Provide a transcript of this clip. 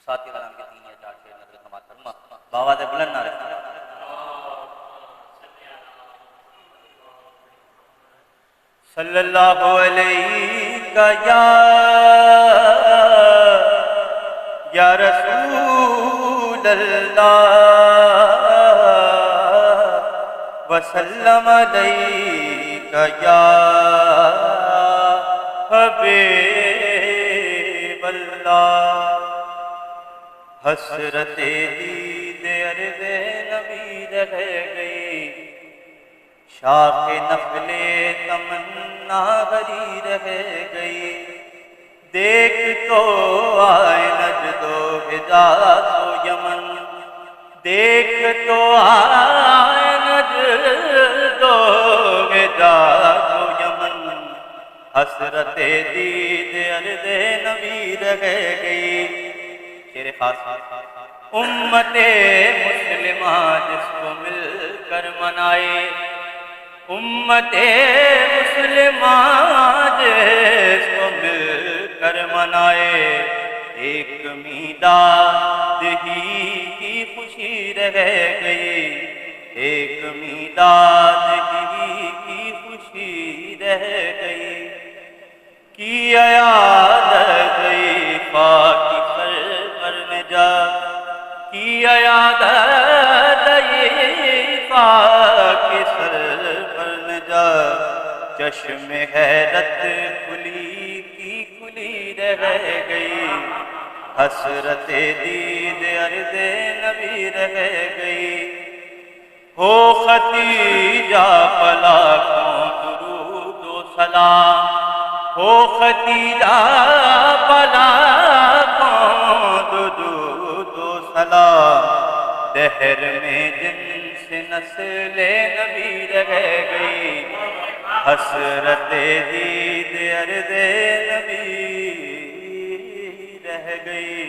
ساتھی کرام کے 3 یا 4 شعر نظر سماعت فرما بآواز بلند نہ رکھیں. صلی اللہ علیہ یا رسول اللہ وسلم علیہ یا حبیب اللہ. حسرت دید عرض نبی رہ گئی شاخ نخل تمنا غری رہ گئی. دیکھ تو آئے نجد و حجاز و یمن دیکھ تو آئے نجد و حجاز و یمن. حسرت دید عرض نبی رہ گئی. شعر خاص امت مسلمہ جس کو مل کر منائے امت مسلمہ جس کو مل کر منائے. ایک میلاد ہی کی خوشی رہ گئی ایک میلاد ہی کی خوشی رہ گئی. کی عیادت ضعیفہ کی سر پر نجات کی عیادت ضعیفہ کی سر پر نجات. چشم حیرت کھلی کی کھلی رہ گئی. حسرت دید عرض نبی رہ گئی. ہو ختیجہ پلاکوں درود و سلام ہو ختیجہ پلاکوں درود و سلام. دہر میں جنس نسل نبی رہ گئی. حسرت دید عرض نبی رہ گئی.